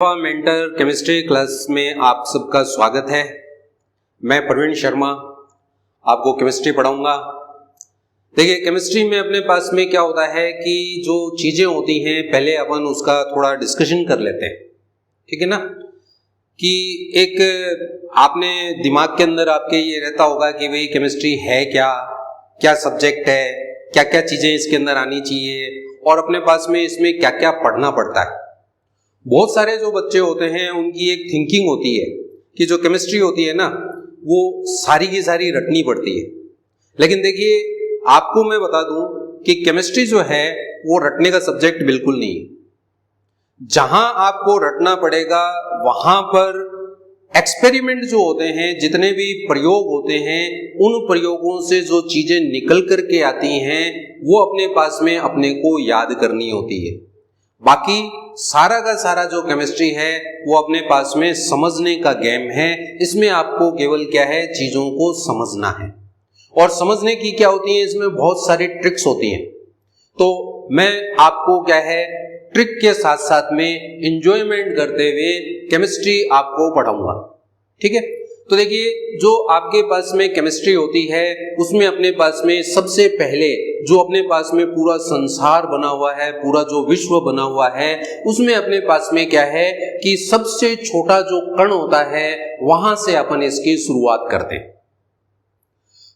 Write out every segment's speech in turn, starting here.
Mentor chemistry class में आप सबका स्वागत है। मैं प्रवीण शर्मा आपको केमिस्ट्री पढ़ाऊंगा। देखिए, केमिस्ट्री में अपने पास में क्या होता है कि जो चीज़ें होती हैं पहले अपन उसका थोड़ा डिस्कशन कर लेते हैं, ठीक है ना। कि एक आपने दिमाग के अंदर आपके ये रहता होगा कि भाई केमिस्ट्री है क्या, क्या सब्जेक्ट है, क्या क्या चीज़ें इसके अंदर आनी चाहिए और अपने पास में इसमें क्या क्या पढ़ना पड़ता है। बहुत सारे जो बच्चे होते हैं उनकी एक थिंकिंग होती है कि जो केमिस्ट्री होती है ना वो सारी की सारी रटनी पड़ती है। लेकिन देखिए, आपको मैं बता दूं कि केमिस्ट्री जो है वो रटने का सब्जेक्ट बिल्कुल नहीं है। जहां आपको रटना पड़ेगा वहां पर एक्सपेरिमेंट जो होते हैं, जितने भी प्रयोग होते हैं, उन प्रयोगों से जो चीजें निकल करके आती हैं वो अपने पास में अपने को याद करनी होती है। बाकी सारा का सारा जो केमिस्ट्री है वो अपने पास में समझने का गेम है। इसमें आपको केवल क्या है, चीजों को समझना है। और समझने की क्या होती है, इसमें बहुत सारी ट्रिक्स होती हैं। तो मैं आपको क्या है, ट्रिक के साथ साथ में एंजॉयमेंट करते हुए केमिस्ट्री आपको पढ़ाऊंगा, ठीक है। तो देखिए, जो आपके पास में केमिस्ट्री होती है उसमें अपने पास में सबसे पहले जो अपने पास में पूरा संसार बना हुआ है, पूरा जो विश्व बना हुआ है, उसमें अपने पास में क्या है कि सबसे छोटा जो कण होता है वहां से अपन इसकी शुरुआत करते हैं।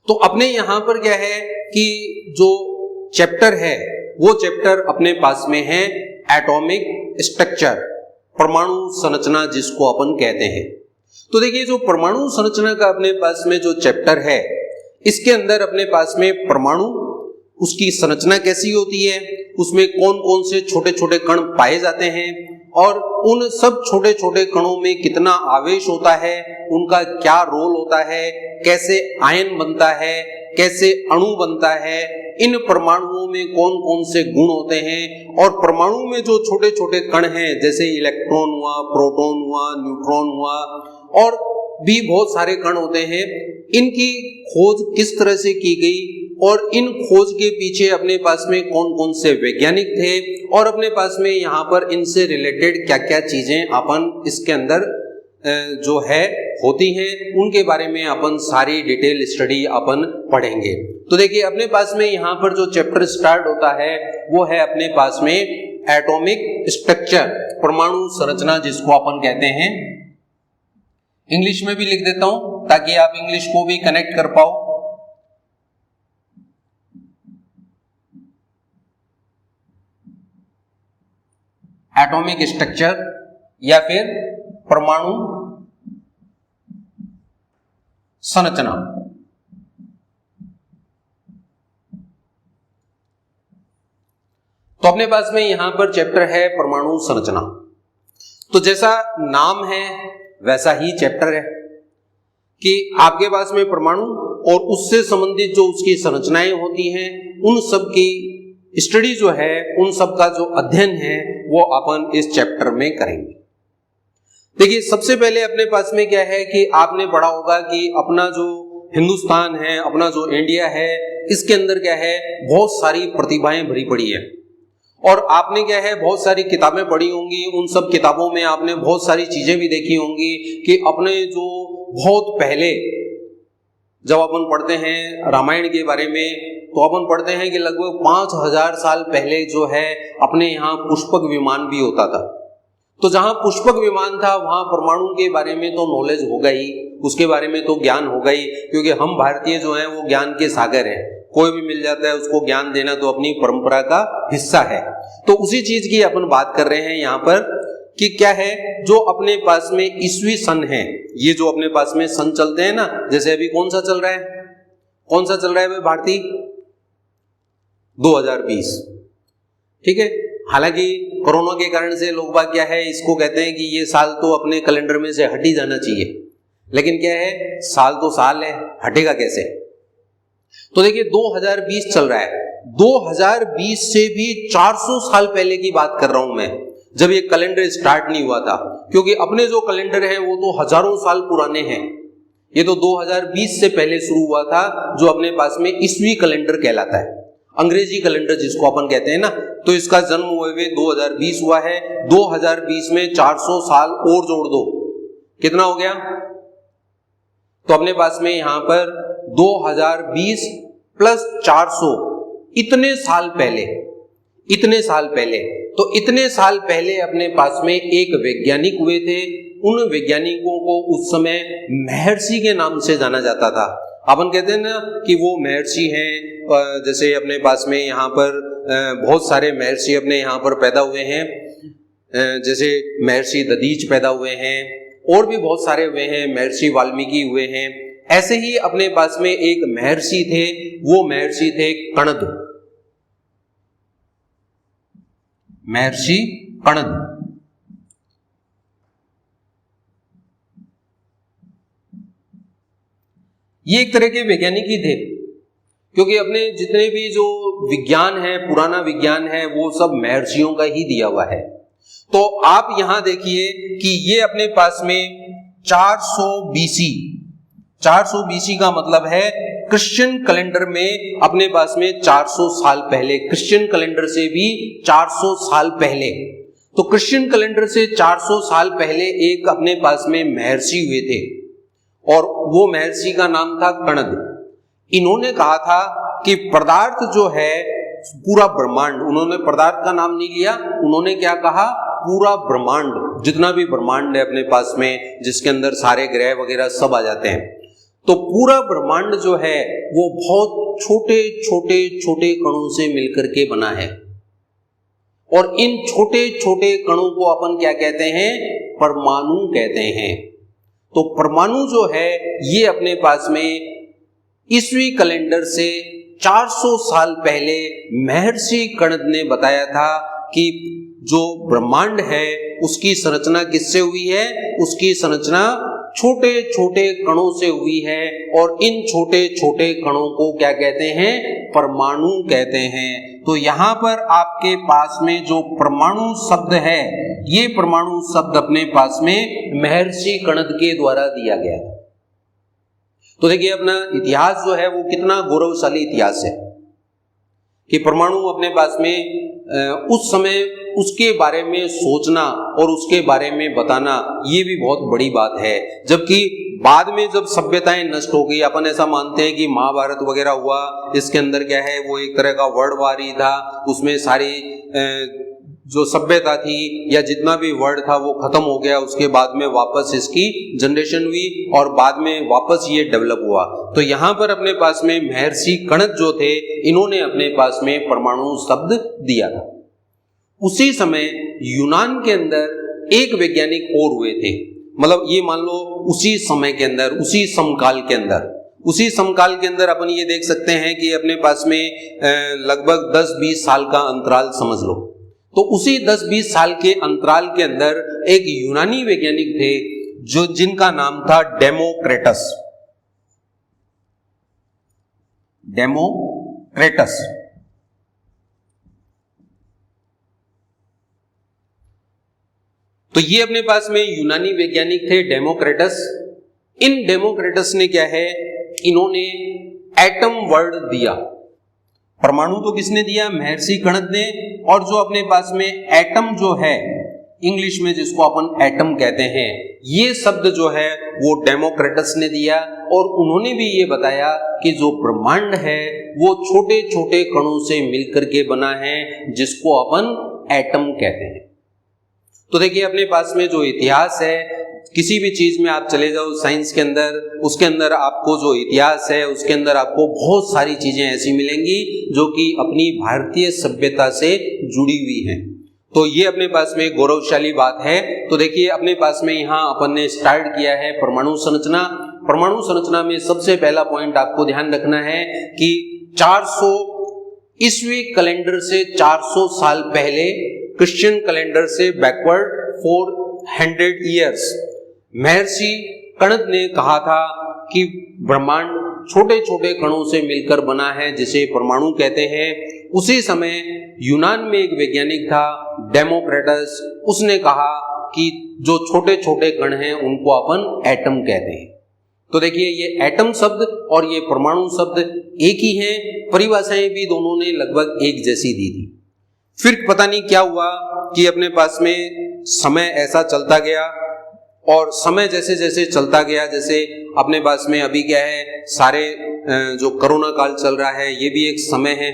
तो अपने यहां पर क्या है कि जो चैप्टर है वो चैप्टर अपने पास में है एटॉमिक स्ट्रक्चर, परमाणु संरचना जिसको अपन कहते हैं। तो देखिए, जो परमाणु संरचना का अपने पास में जो चैप्टर है, इसके अंदर अपने पास में परमाणु, उसकी संरचना कैसी होती है, उसमें कौन कौन से छोटे छोटे कण पाए जाते हैं और उन सब छोटे छोटे कणों में कितना आवेश होता है, उनका क्या रोल होता है, कैसे आयन बनता है, कैसे अणु बनता है, इन परमाणुओं में कौन कौन से गुण होते हैं और परमाणु में जो छोटे छोटे कण हैं जैसे इलेक्ट्रॉन हुआ, प्रोटॉन हुआ, न्यूट्रॉन हुआ और भी बहुत सारे कण होते हैं, इनकी खोज किस तरह से की गई और इन खोज के पीछे अपने पास में कौन कौन से वैज्ञानिक थे और अपने पास में यहाँ पर इनसे रिलेटेड क्या क्या चीजें अपन इसके अंदर जो है होती हैं, उनके बारे में अपन सारी डिटेल स्टडी अपन पढ़ेंगे। तो देखिए, अपने पास में यहाँ पर जो चैप्टर स्टार्ट होता है वो है अपने पास में एटॉमिक स्ट्रक्चर, परमाणु संरचना जिसको अपन कहते हैं। इंग्लिश में भी लिख देता हूं ताकि आप इंग्लिश को भी कनेक्ट कर पाओ। एटॉमिक स्ट्रक्चर या फिर परमाणु संरचना। तो अपने पास में यहां पर चैप्टर है परमाणु संरचना। तो जैसा नाम है वैसा ही चैप्टर है कि आपके पास में परमाणु और उससे संबंधित जो उसकी संरचनाएं होती हैं, उन सब की स्टडी जो है, उन सब का जो अध्ययन है वो अपन इस चैप्टर में करेंगे। देखिए, सबसे पहले अपने पास में क्या है कि आपने पढ़ा होगा कि अपना जो हिंदुस्तान है, अपना जो इंडिया है, इसके अंदर क्या है, बहुत सारी प्रतिभाएं भरी पड़ी है और आपने क्या है बहुत सारी किताबें पढ़ी होंगी। उन सब किताबों में आपने बहुत सारी चीजें भी देखी होंगी कि अपने जो बहुत पहले जब अपन पढ़ते हैं रामायण के बारे में, तो अपन पढ़ते हैं कि लगभग 5000 साल पहले जो है अपने यहाँ पुष्पक विमान भी होता था। तो जहां पुष्पक विमान था वहां परमाणु के बारे में तो नॉलेज होगा ही, उसके बारे में तो ज्ञान होगा ही, क्योंकि हम भारतीय जो हैं वो ज्ञान के सागर हैं। कोई भी मिल जाता है उसको ज्ञान देना तो अपनी परंपरा का हिस्सा है। तो उसी चीज की अपन बात कर रहे हैं यहाँ पर कि क्या है जो अपने पास में ईस्वी सन है, ये जो अपने पास में सन चलते हैं ना, जैसे अभी कौन सा चल रहा है, कौन सा चल रहा है भाई भारतीय 2020, ठीक है। हालांकि कोरोना के कारण से लोग बात क्या है इसको कहते हैं कि ये साल तो अपने कैलेंडर में से हट ही जाना चाहिए, लेकिन क्या है, साल तो साल है, हटेगा कैसे। तो देखिए 2020 चल रहा है, 2020 से भी 400 साल पहले की बात कर रहा हूं मैं, जब ये कैलेंडर स्टार्ट नहीं हुआ था, क्योंकि अपने जो कैलेंडर है वो तो हजारों साल पुराने हैं। ये तो 2020 से पहले शुरू हुआ था, जो अपने पास में ईस्वी कैलेंडर कहलाता है। अंग्रेजी कैलेंडर जिसको अपन कहते हैं ना, तो इसका जन्म हुए 2020 हुआ है। 2020 में 400 साल और जोड़ दो, कितना हो गया? तो अपने पास में यहां पर 2020 प्लस 400, इतने साल पहले, तो इतने साल पहले अपने पास में एक वैज्ञानिक हुए थे। उन वैज्ञानिकों को उस समय महर्षि के नाम से जाना जाता था। अपन कहते हैं ना कि वो महर्षि हैं, जैसे अपने पास में यहाँ पर बहुत सारे महर्षि अपने यहाँ पर पैदा हुए हैं, जैसे महर्षि दधीच पैदा हुए हैं, और भी बहुत सारे हुए हैं, महर्षि वाल्मीकि हुए हैं। ऐसे ही अपने पास में एक महर्षि थे, वो महर्षि थे कणद, महर्षि कणद। ये एक तरह के वैज्ञानिक ही थे, क्योंकि अपने जितने भी जो विज्ञान है, पुराना विज्ञान है, वो सब महर्षियों का ही दिया हुआ है। तो आप यहां देखिए कि ये अपने पास में 400 बीसी, 400 बीसी का मतलब है क्रिश्चियन कैलेंडर में अपने पास में 400 साल पहले, क्रिश्चियन कैलेंडर से भी 400 साल पहले। तो क्रिश्चियन कैलेंडर से 400 साल पहले एक अपने पास में महर्षि हुए थे, और वो महर्षि का नाम था कणद। इन्होंने कहा था कि पदार्थ जो है, पूरा ब्रह्मांड, उन्होंने पदार्थ का नाम नहीं लिया, उन्होंने क्या कहा? पूरा ब्रह्मांड, जितना भी ब्रह्मांड है अपने पास में, जिसके अंदर सारे ग्रह वगैरह सब आ जाते हैं, तो पूरा ब्रह्मांड जो है वो बहुत छोटे छोटे छोटे कणों से मिलकर के बना है। और इन छोटे छोटे कणों को अपन क्या कहते हैं? परमाणु कहते हैं। तो परमाणु जो है ये अपने पास में ईस्वी कैलेंडर से 400 साल पहले महर्षि कणद ने बताया था कि जो ब्रह्मांड है उसकी संरचना किससे हुई है? उसकी संरचना छोटे छोटे कणों से हुई है, और इन छोटे छोटे कणों को क्या कहते हैं? परमाणु कहते हैं। तो यहाँ पर आपके पास में जो परमाणु शब्द है, ये परमाणु शब्द अपने पास में महर्षि कणद के द्वारा दिया गया। तो देखिए अपना इतिहास जो है वो कितना गौरवशाली इतिहास है कि परमाणु अपने पास में उस समय उसके बारे में सोचना और उसके बारे में बताना, ये भी बहुत बड़ी बात है। जबकि बाद में जब सभ्यताएं नष्ट हो गई, अपन ऐसा मानते हैं कि महाभारत वगैरह हुआ, इसके अंदर क्या है, वो एक तरह का वर्ल्ड वार ही था, उसमें सारी जो सभ्यता थी या जितना भी वर्ड था वो खत्म हो गया। उसके बाद में वापस इसकी जनरेशन हुई और बाद में वापस ये डेवलप हुआ। तो यहाँ पर अपने पास में महर्षि कणद जो थे, इन्होंने अपने पास में परमाणु शब्द दिया था। उसी समय यूनान के अंदर एक वैज्ञानिक और हुए थे, मतलब ये मान लो उसी समय के अंदर, उसी समकाल के अंदर अपन ये देख सकते हैं कि अपने पास में लगभग 10-20 साल का अंतराल समझ लो। तो उसी 10-20 साल के अंतराल के अंदर एक यूनानी वैज्ञानिक थे जो जिनका नाम था डेमोक्रेटस। तो ये अपने पास में यूनानी वैज्ञानिक थे डेमोक्रेटस। इन डेमोक्रेटस ने क्या है, इन्होंने एटम वर्ड दिया। परमाणु तो किसने दिया? महर्षि कणद ने। और जो अपने पास में एटम जो है, इंग्लिश में जिसको अपन एटम कहते हैं, ये शब्द जो है वो डेमोक्रेटस ने दिया। और उन्होंने भी ये बताया कि जो ब्रह्मांड है वो छोटे छोटे कणों से मिलकर के बना है, जिसको अपन एटम कहते हैं। तो देखिए अपने पास में जो इतिहास है, किसी भी चीज में आप चले जाओ साइंस के अंदर, उसके अंदर आपको जो इतिहास है उसके अंदर आपको बहुत सारी चीजें ऐसी मिलेंगी जो कि अपनी भारतीय सभ्यता से जुड़ी हुई हैं। तो ये अपने पास में गौरवशाली बात है। तो देखिए अपने पास में यहाँ अपन ने स्टार्ट किया है परमाणु संरचना। परमाणु संरचना में सबसे पहला पॉइंट आपको ध्यान रखना है कि 400 ईस्वी कैलेंडर से 400 साल पहले, क्रिश्चियन कैलेंडर से बैकवर्ड 400 ईयर्स, महर्षि कणद ने कहा था कि ब्रह्मांड छोटे छोटे कणों से मिलकर बना है, जिसे परमाणु कहते हैं। उसी समय यूनान में एक वैज्ञानिक था डेमोक्रेटस, उसने कहा कि जो छोटे छोटे कण हैं उनको अपन एटम कहते हैं। तो देखिए ये एटम शब्द और ये परमाणु शब्द एक ही हैं, परिभाषाएं भी दोनों ने लगभग एक जैसी दी थी। फिर पता नहीं क्या हुआ कि अपने पास में समय ऐसा चलता गया और समय जैसे जैसे चलता गया, जैसे अपने पास में अभी क्या है, सारे जो कोरोना काल चल रहा है ये भी एक समय है,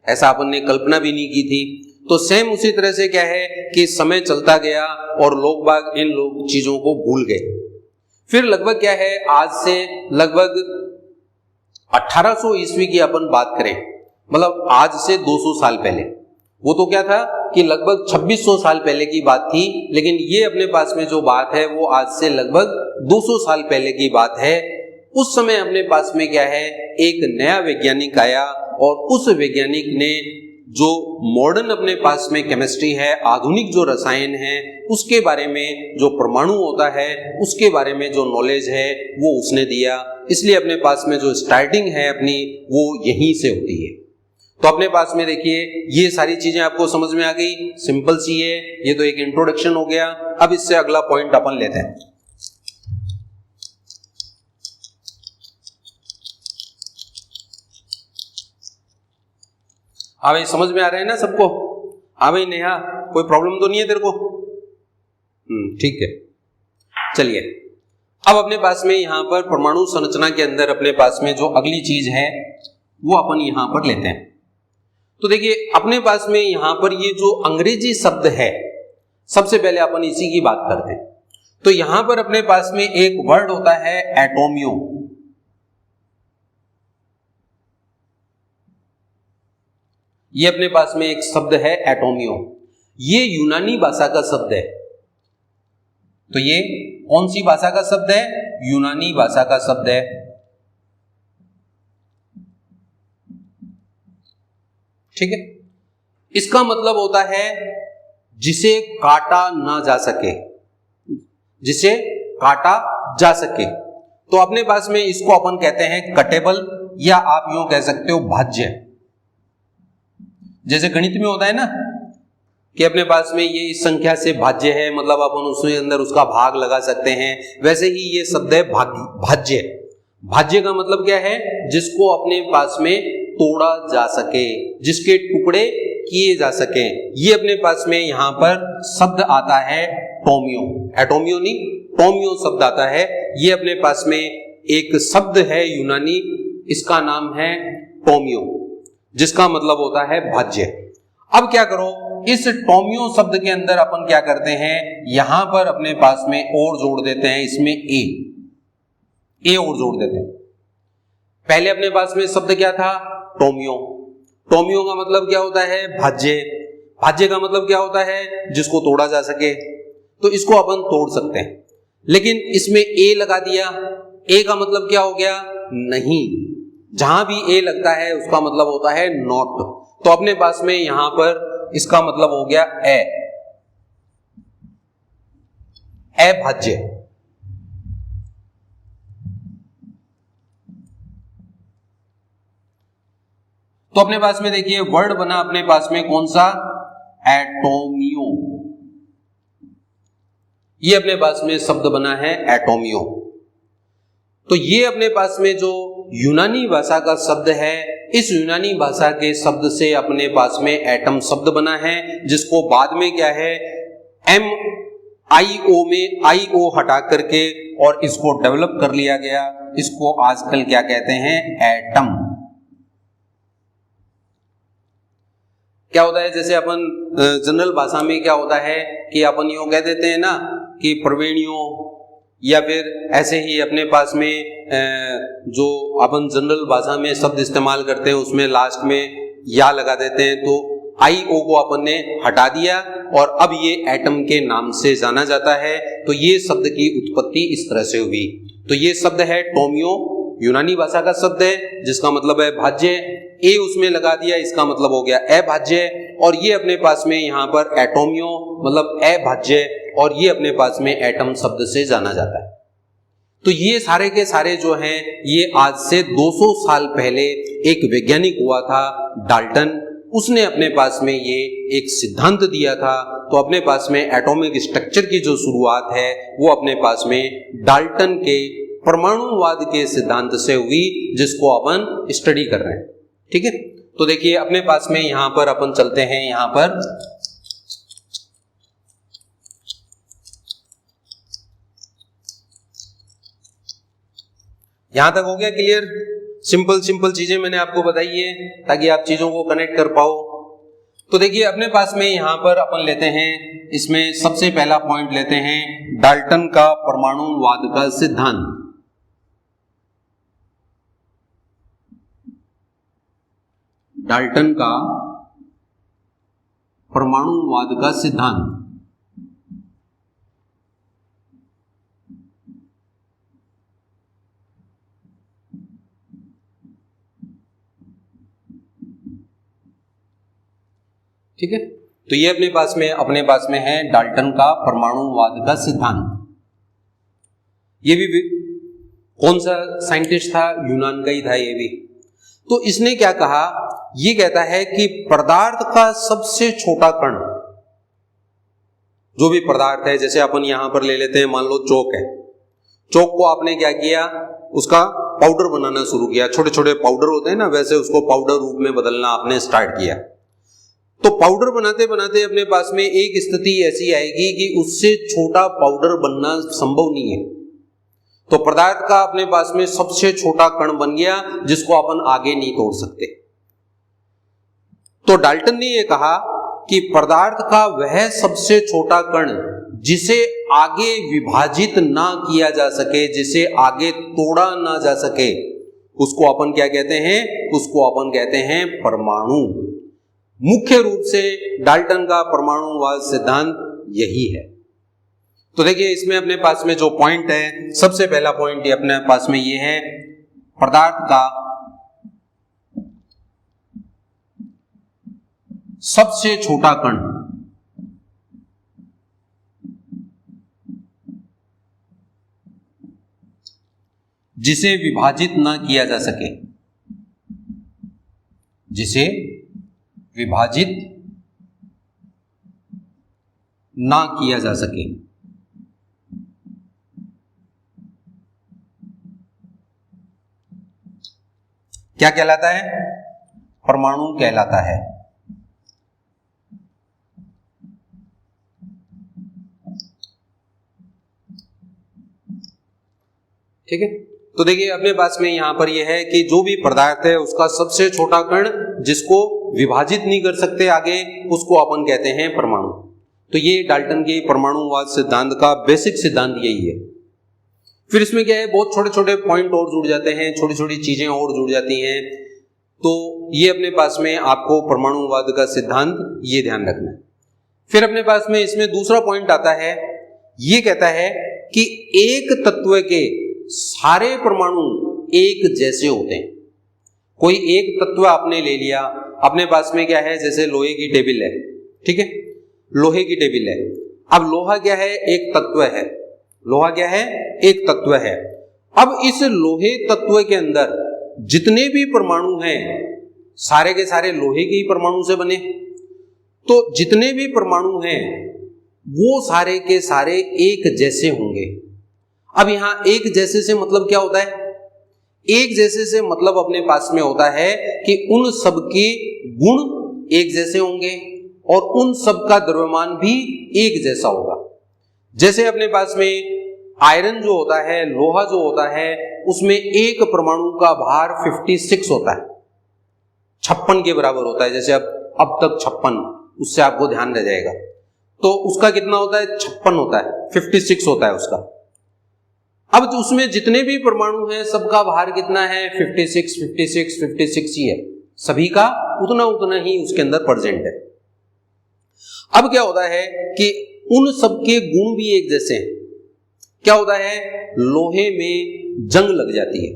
ऐसा अपन ने कल्पना भी नहीं की थी। तो सेम उसी तरह से क्या है कि समय चलता गया और लोग बाग इन लोग चीजों को भूल गए। फिर लगभग क्या है, आज से लगभग 1800 ईस्वी की अपन बात करें, मतलब आज से 200 साल पहले, वो तो क्या था कि लगभग 2600 साल पहले की बात थी, लेकिन ये अपने पास में जो बात है वो आज से लगभग 200 साल पहले की बात है। उस समय अपने पास में क्या है, एक नया वैज्ञानिक आया और उस वैज्ञानिक ने जो मॉडर्न अपने पास में केमिस्ट्री है, आधुनिक जो रसायन है, उसके बारे में, जो परमाणु होता है उसके बारे में जो नॉलेज है वो उसने दिया। इसलिए अपने पास में जो स्टार्टिंग है अपनी वो यहीं से होती है। तो अपने पास में देखिए ये सारी चीजें आपको समझ में आ गई, सिंपल सी है, ये तो एक इंट्रोडक्शन हो गया। अब इससे अगला पॉइंट अपन लेते हैं। हाँ भाई, समझ में आ रहा है ना सबको? हाँ भाई नेहा, कोई प्रॉब्लम तो नहीं है तेरे को? ठीक है, चलिए अब अपने पास में यहां पर परमाणु संरचना के अंदर अपने पास में जो अगली चीज है वो अपन यहां पर लेते हैं। तो देखिए अपने पास में यहां पर ये जो अंग्रेजी शब्द है, सबसे पहले अपन इसी की बात करते हैं। तो यहां पर अपने पास में एक वर्ड होता है एटोमियो। ये अपने पास में एक शब्द है एटोमियो, ये यूनानी भाषा का शब्द है। तो ये कौन सी भाषा का शब्द है? यूनानी भाषा का शब्द है। ठीक है, इसका मतलब होता है जिसे काटा ना जा सके, जिसे काटा जा सके। तो अपने पास में इसको अपन कहते हैं कटेबल, या आप यूं कह सकते हो भाज्य। जैसे गणित में होता है ना कि अपने पास में ये इस संख्या से भाज्य है, मतलब अपन उसके अंदर उसका भाग लगा सकते हैं, वैसे ही ये शब्द है भाज्य। भाज्य का मतलब क्या है? जिसको अपने पास में तोड़ा जा सके, जिसके टुकड़े किए जा सके। ये अपने पास में यहां पर शब्द आता है टोमियो, एटोमियो नहीं, टोमियो शब्द आता है। ये अपने पास में एक शब्द है यूनानी, इसका नाम है टोमियो, जिसका मतलब होता है भाज्य। अब क्या करो, इस टोमियो शब्द के अंदर अपन क्या करते हैं, यहां पर अपने पास में और जोड़ देते हैं, इसमें ए और जोड़ देते हैं। पहले अपने पास में शब्द क्या था? टोमियो। टोमियो का मतलब क्या होता है? भाज्य। भाज्य का मतलब क्या होता है? जिसको तोड़ा जा सके। तो इसको अपन तोड़ सकते हैं, लेकिन इसमें ए लगा दिया। ए का मतलब क्या हो गया? नहीं। जहां भी ए लगता है उसका मतलब होता है नॉट। तो अपने पास में यहां पर इसका मतलब हो गया अभाज्य। तो अपने पास में देखिए वर्ड बना अपने पास में कौन सा? एटोमियो। ये अपने पास में शब्द बना है एटोमियो। तो ये अपने पास में जो यूनानी भाषा का शब्द है, इस यूनानी भाषा के शब्द से अपने पास में एटम शब्द बना है, जिसको बाद में क्या है MIO में IO हटा करके और इसको डेवलप कर लिया गया। इसको आजकल क्या कहते हैं? एटम। क्या होता है, जैसे अपन जनरल भाषा में क्या होता है कि अपन यूं कह देते हैं ना कि प्रवीणियों, या फिर ऐसे ही अपने पास में जो अपन जनरल भाषा में शब्द इस्तेमाल करते हैं उसमें लास्ट में या लगा देते हैं। तो IO को अपन ने हटा दिया और अब ये एटम के नाम से जाना जाता है। तो ये शब्द की उत्पत्ति इस तरह से हुई। तो ये शब्द है टोमियो, यूनानी भाषा का शब्द है, जिसका मतलब है भाज्य। ए उसमें लगा दिया, इसका मतलब हो गया अभाज्य। और ये अपने पास में यहाँ पर एटोमियो मतलब अभाज्य, और ये अपने पास में एटम शब्द से जाना जाता है। तो ये सारे के सारे जो हैं, ये आज से 200 साल पहले एक वैज्ञानिक हुआ था डाल्टन, उसने अपने पास में ये एक सिद्धांत दिया था। तो अपने पास में एटॉमिक स्ट्रक्चर की जो शुरुआत है वो अपने पास में डाल्टन के परमाणुवाद के सिद्धांत से हुई, जिसको अपन स्टडी कर रहे हैं। ठीक है, तो देखिए अपने पास में यहां पर अपन चलते हैं, यहां पर यहां तक हो गया क्लियर? सिंपल चीजें मैंने आपको बताई है ताकि आप चीजों को कनेक्ट कर पाओ। तो देखिए अपने पास में यहां पर अपन लेते हैं, इसमें सबसे पहला पॉइंट लेते हैं डाल्टन का परमाणुवाद का सिद्धांत। डाल्टन का परमाणुवाद का सिद्धांत। ठीक है, तो ये अपने पास में है डाल्टन का परमाणुवाद का सिद्धांत। ये भी कौन सा साइंटिस्ट था? यूनान का ही था ये भी। तो इसने क्या कहा? ये कहता है कि पदार्थ का सबसे छोटा कण, जो भी पदार्थ है, जैसे अपन यहां पर ले लेते हैं, मान लो चौक है, चौक को आपने क्या किया, उसका पाउडर बनाना शुरू किया, छोटे छोटे पाउडर होते हैं ना, वैसे उसको पाउडर रूप में बदलना आपने स्टार्ट किया। तो पाउडर बनाते बनाते अपने पास में एक स्थिति ऐसी आएगी कि उससे छोटा पाउडर बनना संभव नहीं है। तो पदार्थ का अपने पास में सबसे छोटा कण बन गया, जिसको अपन आगे नहीं तोड़ सकते। तो डाल्टन ने यह कहा कि पदार्थ का वह सबसे छोटा कण जिसे आगे विभाजित ना किया जा सके, जिसे आगे तोड़ा ना जा सके, उसको अपन क्या कहते हैं? उसको अपन कहते हैं परमाणु। मुख्य रूप से डाल्टन का परमाणुवाद सिद्धांत यही है। तो देखिए इसमें अपने पास में जो पॉइंट है, सबसे पहला पॉइंट ये अपने पास में ये है, पदार्थ का सबसे छोटा कण जिसे विभाजित ना किया जा सके, जिसे विभाजित ना किया जा सके, क्या कहलाता है? परमाणु कहलाता है। ठीक है, तो देखिए अपने पास में यहां पर यह है कि जो भी पदार्थ है उसका सबसे छोटा कण जिसको विभाजित नहीं कर सकते आगे, उसको अपन कहते हैं परमाणु। तो ये डाल्टन के परमाणुवाद सिद्धांत का बेसिक सिद्धांत यही है। फिर इसमें क्या है, बहुत छोटे छोटे पॉइंट और जुड़ जाते हैं, छोटी छोटी चीजें और जुड़ जाती हैं। तो ये अपने पास में आपको परमाणुवाद का सिद्धांत ये ध्यान रखना है। फिर अपने पास में इसमें दूसरा पॉइंट आता है, ये कहता है कि एक तत्व के सारे परमाणु एक जैसे होते हैं। कोई एक तत्व आपने ले लिया, अपने पास में क्या है, जैसे लोहे की टेबल है, ठीक है, लोहे की टेबल है। अब लोहा क्या है? एक तत्व है। लोहा क्या है? एक तत्व है। अब इस लोहे तत्व के अंदर जितने भी परमाणु हैं, सारे के सारे लोहे के ही परमाणु से बने। तो जितने भी परमाणु हैं वो सारे के सारे एक जैसे होंगे। अब यहां एक जैसे से मतलब क्या होता है? एक जैसे से मतलब अपने पास में होता है कि उन सब के गुण एक जैसे होंगे और उन सब का द्रव्यमान भी एक जैसा होगा। जैसे अपने पास में आयरन जो होता है, लोहा जो होता है, उसमें एक परमाणु का भार 56 होता है, 56 के बराबर होता है। जैसे अब तक 56, उससे आपको ध्यान रह जाएगा। तो उसका कितना होता है? 56 होता है, 56 होता है उसका। अब तो उसमें जितने भी परमाणु हैं सबका भार कितना है? 56 ही है। सभी का उतना ही उसके अंदर प्रेजेंट है। अब क्या होता है कि उन सबके गुण भी एक जैसे हैं। क्या होता है? लोहे में जंग लग जाती है।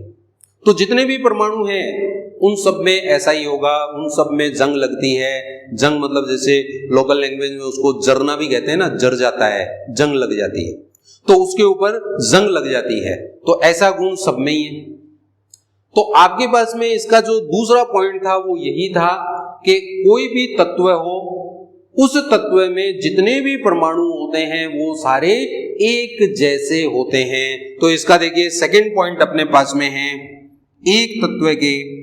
तो जितने भी परमाणु हैं उन सब में ऐसा ही होगा, उन सब में जंग लगती है। जंग मतलब जैसे लोकल लैंग्वेज में उसको जरना भी कहते हैं ना, जर जाता है, जंग लग जाती है, तो उसके ऊपर जंग लग जाती है। तो ऐसा गुण सब में ही है। तो आपके पास में इसका जो दूसरा पॉइंट था वो यही था कि कोई भी तत्व हो उस तत्व में जितने भी परमाणु होते हैं वो सारे एक जैसे होते हैं। तो इसका देखिए सेकंड पॉइंट अपने पास में है, एक तत्व के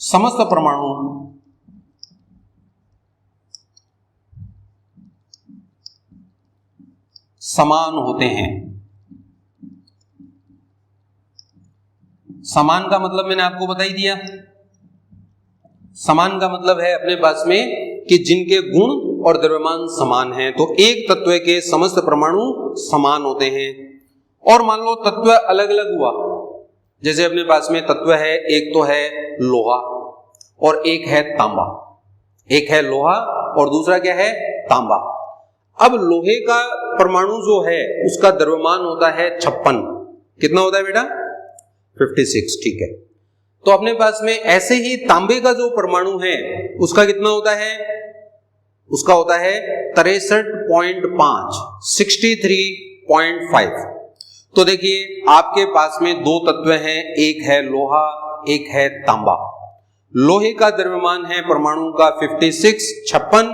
समस्त परमाणु समान होते हैं। समान का मतलब मैंने आपको बता ही दिया। समान का मतलब है अपने पास में कि जिनके गुण और द्रव्यमान समान हैं। तो एक तत्व के समस्त परमाणु समान होते हैं। और मान लो तत्व अलग अलग हुआ, जैसे अपने पास में तत्व है, एक तो है लोहा और एक है तांबा। एक है लोहा और दूसरा क्या है, तांबा। अब लोहे का परमाणु जो है उसका द्रव्यमान होता है 56। कितना होता है बेटा, 56। ठीक है। तो अपने पास में ऐसे ही तांबे का जो परमाणु है उसका कितना होता है, उसका होता है 63.5, 63.5। तो देखिए आपके पास में दो तत्व हैं, एक है लोहा, एक है तांबा। लोहे का द्रव्यमान है परमाणु का 56, 56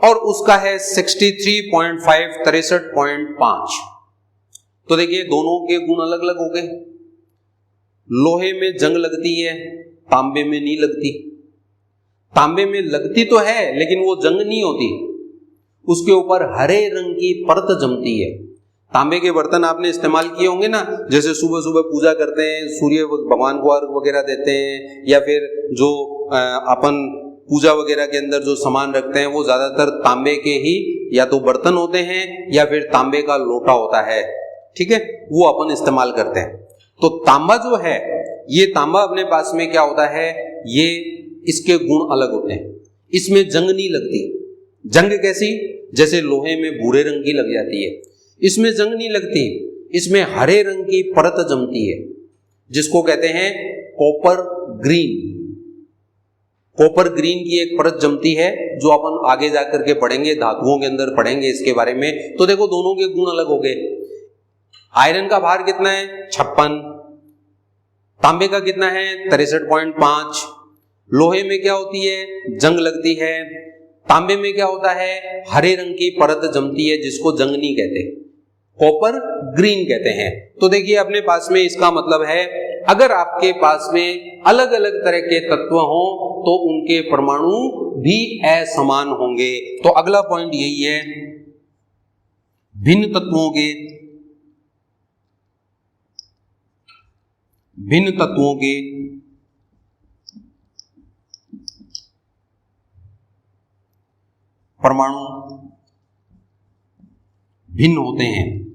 और उसका है 63.5, 63.5। तो देखिए दोनों के गुण अलग अलग हो गए। लोहे में जंग लगती है, तांबे में नहीं लगती। तांबे में लगती तो है लेकिन वो जंग नहीं होती, उसके ऊपर हरे रंग की परत जमती है। तांबे के बर्तन आपने इस्तेमाल किए होंगे ना, जैसे सुबह सुबह पूजा करते हैं, सूर्य भगवान को अर्घ वगैरह देते हैं, या फिर जो अपन पूजा वगैरह के अंदर जो सामान रखते हैं वो ज्यादातर तांबे के ही या तो बर्तन होते हैं या फिर तांबे का लोटा होता है। ठीक है, वो अपन इस्तेमाल करते हैं। तो तांबा जो है, ये तांबा अपने पास में क्या होता है, ये इसके गुण अलग होते हैं। इसमें जंग नहीं लगती। जंग कैसी, जैसे लोहे में भूरे रंग की लग जाती है, इसमें जंग नहीं लगती। इसमें हरे रंग की परत जमती है जिसको कहते हैं कॉपर ग्रीन। कॉपर ग्रीन की एक परत जमती है जो अपन आगे जाकर के पढ़ेंगे, धातुओं के अंदर पढ़ेंगे इसके बारे में। तो देखो दोनों के गुण अलग हो गए। आयरन का भार कितना है, 56। तांबे का कितना है, 63.5। लोहे में क्या होती है, जंग लगती है। तांबे में क्या होता है, हरे रंग की परत जमती है जिसको जंग नहीं कहते, कॉपर ग्रीन कहते हैं। तो देखिए अपने पास में इसका मतलब है अगर आपके पास में अलग अलग तरह के तत्व हों तो उनके परमाणु भी असमान होंगे। तो अगला पॉइंट यही है, भिन्न तत्वों के परमाणु भिन्न होते हैं।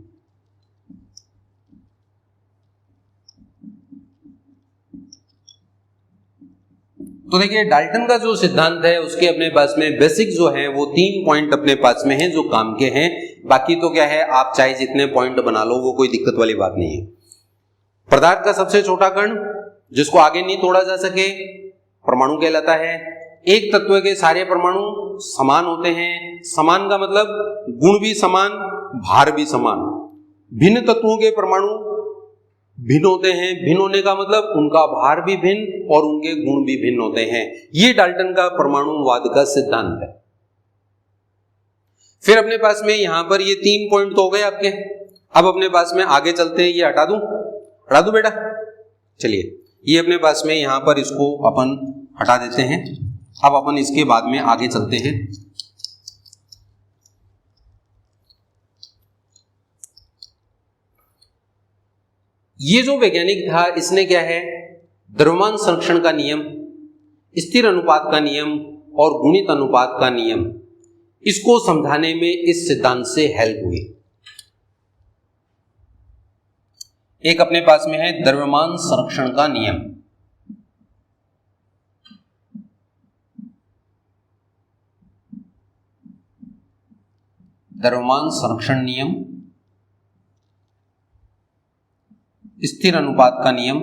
तो देखिए डाल्टन का जो सिद्धांत है उसके अपने पास में बेसिक जो है वो 3 पॉइंट अपने पास में हैं जो काम के हैं। बाकी तो क्या है, आप चाहे जितने पॉइंट बना लो, वो कोई दिक्कत वाली बात नहीं है। पदार्थ का सबसे छोटा कण जिसको आगे नहीं तोड़ा जा सके परमाणु कहलाता है। एक तत्व के सारे परमाणु समान होते हैं। समान का मतलब गुण भी समान, भार भी समान। भिन्न तत्वों के परमाणु भिन्न होते हैं। भिन्न होने का मतलब उनका भार भी भिन्न और उनके गुण भी भिन्न होते हैं। ये डाल्टन का परमाणुवाद का सिद्धांत है। फिर अपने पास में यहां पर ये 3 पॉइंट तो हो गए आपके। अब अपने पास में आगे चलते हैं, ये हटा दूं बेटा, चलिए ये अपने पास में यहां पर इसको अपन हटा देते हैं। अब अपन इसके बाद में आगे चलते हैं। ये जो वैज्ञानिक था इसने क्या है, द्रव्यमान संरक्षण का नियम, स्थिर अनुपात का नियम और गुणित अनुपात का नियम, इसको समझाने में इस सिद्धांत से हेल्प हुई। एक अपने पास में है द्रव्यमान संरक्षण का नियम। द्रव्यमान संरक्षण नियम, स्थिर अनुपात का नियम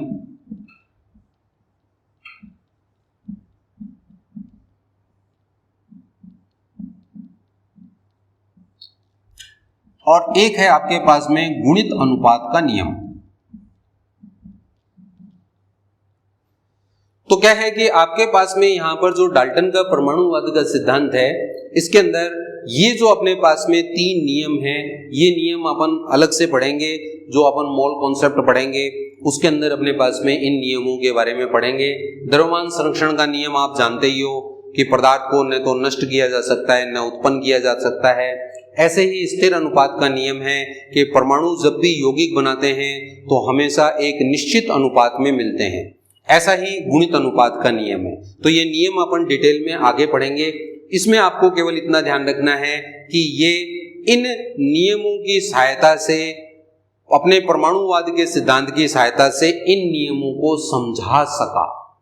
और एक है आपके पास में गुणित अनुपात का नियम। तो तो क्या है कि आपके पास में यहाँ पर जो डाल्टन का परमाणुवाद का सिद्धांत है, इसके अंदर ये जो अपने पास में 3 नियम हैं, ये नियम अपन अलग से पढ़ेंगे। जो अपन मोल कॉन्सेप्ट पढ़ेंगे उसके अंदर अपने पास में इन नियमों के बारे में पढ़ेंगे। द्रव्यमान संरक्षण का नियम आप जानते ही हो कि पदार्थ को न तो नष्ट किया जा सकता है न उत्पन्न किया जा सकता है। ऐसे ही स्थिर अनुपात का नियम है कि परमाणु जब भी यौगिक बनाते हैं तो हमेशा एक निश्चित अनुपात में मिलते हैं। ऐसा ही गुणित अनुपात का नियम है। तो ये नियम अपन डिटेल में आगे पढ़ेंगे। इसमें आपको केवल इतना ध्यान रखना है कि ये इन नियमों की सहायता से, अपने परमाणुवाद के सिद्धांत की सहायता से इन नियमों को समझा सका।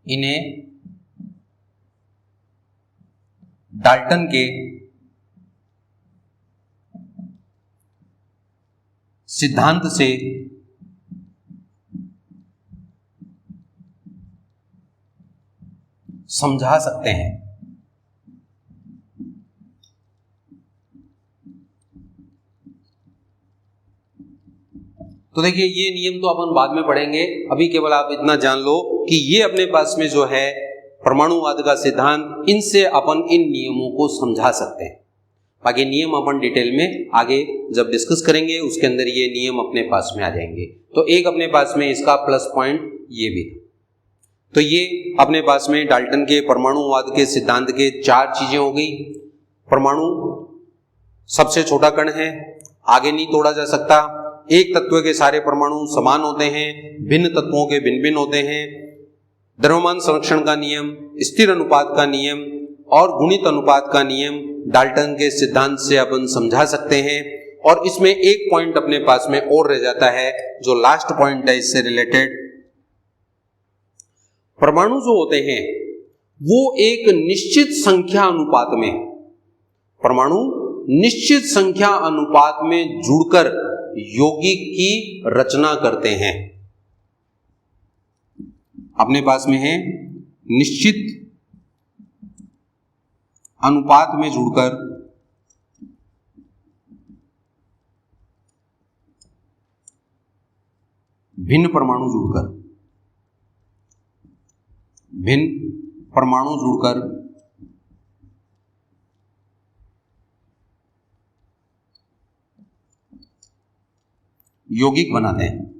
इन्हें डाल्टन के सिद्धांत से समझा सकते हैं। तो देखिए, ये नियम तो अपन बाद में पढ़ेंगे, अभी केवल आप इतना जान लो कि ये अपने पास में जो है परमाणुवाद का सिद्धांत, इनसे अपन इन नियमों को समझा सकते हैं। बाकी नियम अपन डिटेल में आगे जब डिस्कस करेंगे उसके अंदर ये नियम अपने पास में आ जाएंगे। तो एक अपने पास में इसका प्लस पॉइंट ये भी। तो ये अपने पास में डाल्टन के परमाणुवाद के सिद्धांत के 4 चीजें हो गई। परमाणु सबसे छोटा कण है, आगे नहीं तोड़ा जा सकता। एक तत्व के सारे परमाणु समान होते हैं, भिन्न तत्वों के भिन्न भिन्न होते हैं। द्रव्यमान संरक्षण का नियम, स्थिर अनुपात का नियम और गुणित अनुपात का नियम डाल्टन के सिद्धांत से अपन समझा सकते हैं। और इसमें एक पॉइंट अपने पास में और रह जाता है, जो लास्ट पॉइंट है इससे रिलेटेड। परमाणु जो होते हैं वो एक निश्चित संख्या अनुपात में, परमाणु निश्चित संख्या अनुपात में जुड़कर यौगिक की रचना करते हैं। अपने पास में है निश्चित अनुपात में जुड़कर भिन्न परमाणु जुड़कर यौगिक बनाते हैं।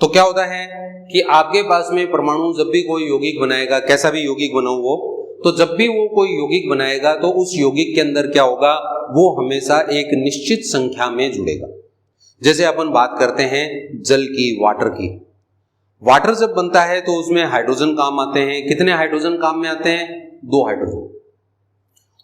तो क्या होता है कि आपके पास में परमाणु जब भी कोई यौगिक बनाएगा, कैसा भी यौगिक बनाओ वो, तो जब भी वो कोई यौगिक बनाएगा तो उस यौगिक के अंदर क्या होगा, वो हमेशा एक निश्चित संख्या में जुड़ेगा। जैसे अपन बात करते हैं जल की, वाटर की। वाटर जब बनता है तो उसमें हाइड्रोजन काम आते हैं। कितने हाइड्रोजन काम में आते हैं? 2 हाइड्रोजन।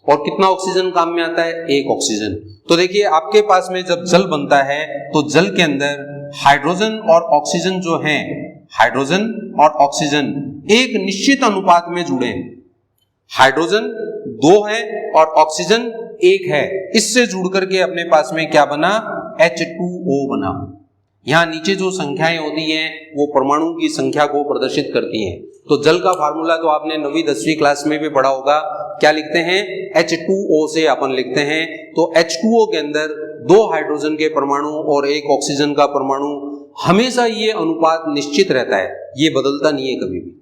और कितना ऑक्सीजन काम में आता है? 1 ऑक्सीजन। तो देखिए, आपके पास में जब जल बनता है तो जल के अंदर हाइड्रोजन और ऑक्सीजन जो हैं, हाइड्रोजन और ऑक्सीजन एक निश्चित अनुपात में जुड़े। हाइड्रोजन 2 है और ऑक्सीजन 1 है। इससे जुड़ करके अपने पास में क्या बना? H2O बना। यहाँ नीचे जो संख्याएं होती हैं वो परमाणु की संख्या को प्रदर्शित करती हैं। तो जल का फार्मूला तो आपने 9वीं 10वीं क्लास में भी पढ़ा होगा। क्या लिखते हैं? H2O से अपन लिखते हैं। तो H2O के अंदर 2 हाइड्रोजन के परमाणु और 1 ऑक्सीजन का परमाणु, हमेशा ये अनुपात निश्चित रहता है, ये बदलता नहीं है कभी भी।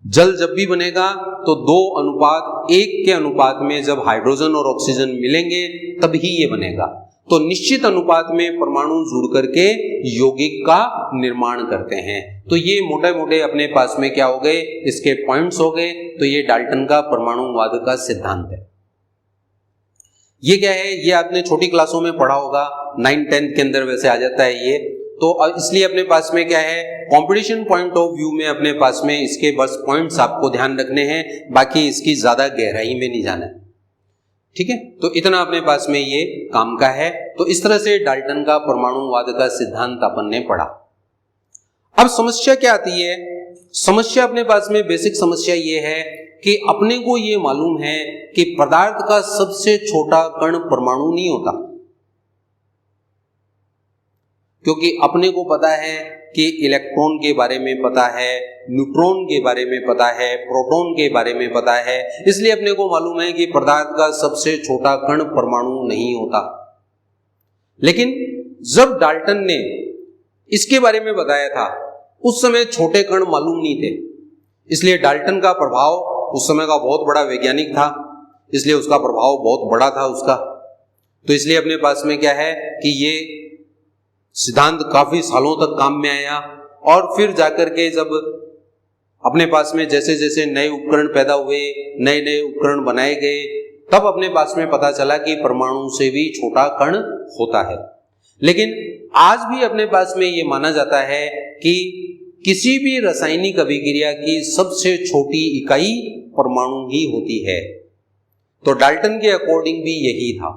जल जब भी बनेगा तो 2:1 के अनुपात में जब हाइड्रोजन और ऑक्सीजन मिलेंगे तभी ये बनेगा। तो निश्चित अनुपात में परमाणु जुड़ करके यौगिक का निर्माण करते हैं। तो ये मोटे मोटे अपने पास में क्या हो गए, इसके पॉइंट्स हो गए। तो ये डाल्टन का परमाणुवाद का सिद्धांत है। ये क्या है, ये आपने छोटी क्लासों में पढ़ा होगा, 9th 10th के अंदर वैसे आ जाता है ये। तो इसलिए अपने पास में क्या है, कंपटीशन पॉइंट ऑफ व्यू में अपने पास में इसके बस पॉइंट्स आपको ध्यान रखने हैं, बाकी इसकी ज्यादा गहराई में नहीं जाना है। ठीक है, तो इतना अपने पास में ये काम का है। तो इस तरह से डाल्टन का परमाणुवाद का सिद्धांत अपन ने पढ़ा। अब समस्या क्या आती है? समस्या अपने पास में बेसिक समस्या ये है कि अपने को ये मालूम है कि पदार्थ का सबसे छोटा कण परमाणु नहीं होता, क्योंकि अपने को पता है कि इलेक्ट्रॉन के बारे में पता है, न्यूट्रॉन के बारे में पता है, प्रोटॉन के बारे में पता है, इसलिए अपने को मालूम है कि पदार्थ का सबसे छोटा कण परमाणु नहीं होता। लेकिन जब डाल्टन ने इसके बारे में बताया था उस समय छोटे कण मालूम नहीं थे, इसलिए डाल्टन का प्रभाव उस समय का बहुत बड़ा वैज्ञानिक था, इसलिए उसका प्रभाव बहुत बड़ा था उसका। तो इसलिए अपने पास में क्या है कि ये सिद्धांत काफी सालों तक काम में आया, और फिर जाकर के जब अपने पास में जैसे जैसे नए उपकरण पैदा हुए, नए नए उपकरण बनाए गए, तब अपने पास में पता चला कि परमाणु से भी छोटा कण होता है। लेकिन आज भी अपने पास में ये माना जाता है कि किसी भी रासायनिक अभिक्रिया की सबसे छोटी इकाई परमाणु ही होती है। तो डाल्टन के अकॉर्डिंग भी यही था।